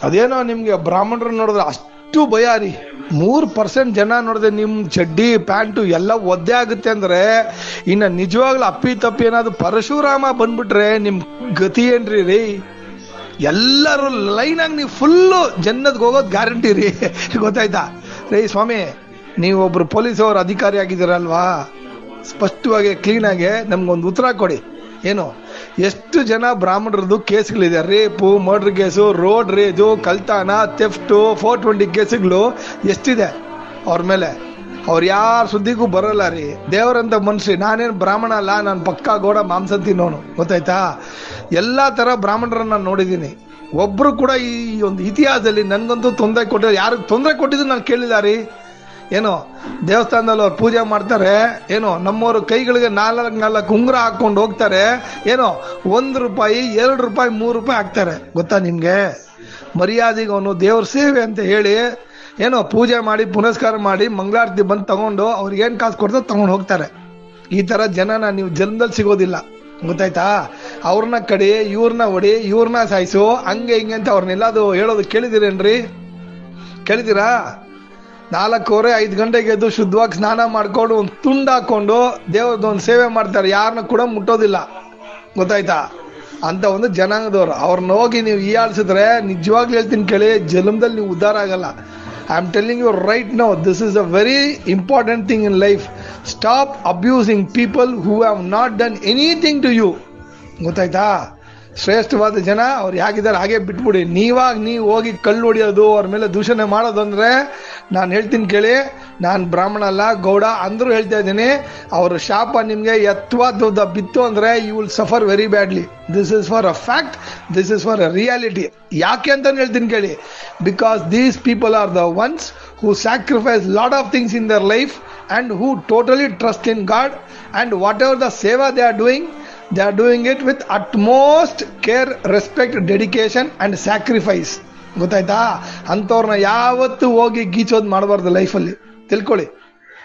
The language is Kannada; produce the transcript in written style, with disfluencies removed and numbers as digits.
ಅದೇನೋ ನಿಮ್ಗೆ ಬ್ರಾಹ್ಮಣರು ನೋಡಿದ್ರೆ ಅಷ್ಟು ಭಯ ರೀ. 3% ಜನ ನೋಡಿದ್ರೆ ನಿಮ್ ಚಡ್ಡಿ ಪ್ಯಾಂಟು ಎಲ್ಲ ಒದ್ದೆ ಆಗುತ್ತೆ ಅಂದ್ರೆ ಇನ್ನ ನಿಜವಾಗ್ಲೂ ಅಪ್ಪಿ ತಪ್ಪಿ ಏನಾದ್ರು ಪರಶುರಾಮ ಬಂದ್ಬಿಟ್ರೆ ನಿಮ್ ಗತಿ ಏನ್ರಿ ರೀ? ಎಲ್ಲರೂ ಲೈನ್ ಆಗಿ ನೀವು ಫುಲ್ಲು ಜನ್ನದ್ಗೆ ಹೋಗೋದು ಗ್ಯಾರಂಟಿ ರೀ. ಗೊತ್ತಾಯ್ತಾ ರೀ? ಸ್ವಾಮಿ, ನೀವೊಬ್ರು ಪೊಲೀಸ್ ಅವ್ರ ಅಧಿಕಾರಿ ಆಗಿದ್ದೀರಲ್ವಾ, ಸ್ಪಷ್ಟವಾಗಿ ಕ್ಲೀನಾಗಿ ನಮ್ಗೊಂದು ಉತ್ತರ ಕೊಡಿ. ಏನು, ಎಷ್ಟು ಜನ ಬ್ರಾಹ್ಮಣರದ್ದು ಕೇಸ್ಗಳಿದೆ? Rape, murder case, road rage, ಕಳ್ತಾನ, ಥೆಫ್ಟು, 420 ಕೇಸುಗಳು ಎಷ್ಟಿದೆ ಅವ್ರ ಮೇಲೆ? ಅವ್ರು ಯಾರ ಸುದ್ದಿಗೂ ಬರೋಲ್ಲ ರೀ. ದೇವರಂತ ಮನುಷ್ಯ. ನಾನೇನು ಬ್ರಾಹ್ಮಣ ಅಲ್ಲ, ನಾನು ಪಕ್ಕಾ ಗೋಡ ಮಾಂಸ ತಿನ್ನೋನು. ಗೊತ್ತಾಯ್ತಾ? ಎಲ್ಲ ಥರ ಬ್ರಾಹ್ಮಣರನ್ನ ನೋಡಿದ್ದೀನಿ. ಒಬ್ರು ಕೂಡ ಈ ಒಂದು ಇತಿಹಾಸದಲ್ಲಿ ನನ್ಗಂತೂ ತೊಂದರೆ ಕೊಟ್ಟಿದ್ದಾರೆ. ಯಾರು ತೊಂದರೆ ಕೊಟ್ಟಿದ್ದು ನಾನು ಕೇಳಿಲ್ಲ ರೀ. ಏನೋ ದೇವಸ್ಥಾನದಲ್ಲಿ ಅವ್ರು ಪೂಜೆ ಮಾಡ್ತಾರೆ, ಏನೋ ನಮ್ಮವ್ರ ಕೈಗಳಿಗೆ 4 ಉಂಗುರ ಹಾಕೊಂಡು ಹೋಗ್ತಾರೆ, ಏನೋ 1 ರೂಪಾಯಿ 2 ರೂಪಾಯಿ 3 ರೂಪಾಯಿ ಹಾಕ್ತಾರೆ. ಗೊತ್ತಾ ನಿಮ್ಗೆ? ಮರ್ಯಾದೆಗೆ ಅವನು ದೇವ್ರ ಸೇವೆ ಅಂತ ಹೇಳಿ ಏನೋ ಪೂಜೆ ಮಾಡಿ ಪುನಸ್ಕಾರ ಮಾಡಿ ಮಂಗಳಾರತಿ ಬಂದು ತಗೊಂಡು ಅವ್ರಿಗೇನು ಕಾಸು ಕೊಡ್ತಾರೆ ತಗೊಂಡು ಹೋಗ್ತಾರೆ. ಈ ತರ ಜನನ ನೀವು ಜನ್ಮದಲ್ಲಿ ಸಿಗೋದಿಲ್ಲ. ಗೊತ್ತಾಯ್ತಾ? ಅವ್ರನ್ನ ಕಡಿ, ಇವ್ರನ್ನ ಹೊಡಿ, ಇವ್ರನ್ನ ಸಾಯಿಸು, ಹಂಗೆ ಹಿಂಗೆ ಅಂತ ಅವ್ರನ್ನೆಲ್ಲದು ಹೇಳೋದು ಕೇಳಿದಿರೇನ್ರಿ? ಕೇಳಿದಿರಾ? 4-5 ಗಂಟೆಗೆ ಎದ್ದು ಶುದ್ಧವಾಗಿ ಸ್ನಾನ ಮಾಡ್ಕೊಂಡು ಒಂದು ತುಂಡು ಹಾಕೊಂಡು ದೇವ್ರದೊಂದು ಸೇವೆ ಮಾಡ್ತಾರೆ. ಯಾರನ್ನ ಕೂಡ ಮುಟ್ಟೋದಿಲ್ಲ. ಗೊತ್ತಾಯ್ತಾ? ಅಂತ ಒಂದು ಜನಾಂಗದವ್ರು. ಅವ್ರನ್ನ ಹೋಗಿ ನೀವು ಹೀಯಾಳಿಸಿದ್ರೆ ನಿಜವಾಗ್ಲೂ ಹೇಳ್ತೀನಿ ಕೇಳಿ, ಜನ್ಮದಲ್ಲಿ ನೀವು ಉದ್ಧಾರ ಆಗಲ್ಲ. I am telling you right now, this is a very important thing in life. Stop abusing people who have not done anything to you. ಗೊತ್ತಾಯ್ತಾ? ಶ್ರೇಷ್ಠವಾದ ಜನ ಅವ್ರು ಹೇಗಿದ್ದಾರೆ ಹಾಗೆ ಬಿಟ್ಬಿಡಿ. ನೀವು ಹೋಗಿ ಕಲ್ಲು ಹೊಡಿಯೋದು, ಅವ್ರ ಮೇಲೆ ದೂಷಣೆ ಮಾಡೋದು ಅಂದ್ರೆ ನಾನು ಹೇಳ್ತೀನಿ ಕೇಳಿ, ನಾನು ಬ್ರಾಹ್ಮಣ ಅಲ್ಲ, ಗೌಡ ಅಂದ್ರೂ ಹೇಳ್ತಾ ಇದ್ದೀನಿ, ಅವ್ರ ಶಾಪ ನಿಮಗೆ ಎತ್ತವಾದ ಬಿತ್ತು ಅಂದ್ರೆ you will suffer very badly. This is for a fact, this is for a reality. ಯಾಕೆ ಅಂತ ಹೇಳ್ತೀನಿ ಕೇಳಿ, because these people are the ones who sacrifice lot of things in their life and who totally trust in God, and whatever the seva they are doing it with utmost care, respect, dedication and sacrifice. ಗೊತ್ತಾಯ್ತಾ? ಅಂಥವ್ರನ್ನ ಯಾವತ್ತೂ ಹೋಗಿ ಗೀಚೋದು ಮಾಡಬಾರ್ದು ಲೈಫಲ್ಲಿ. ತಿಳ್ಕೊಳ್ಳಿ.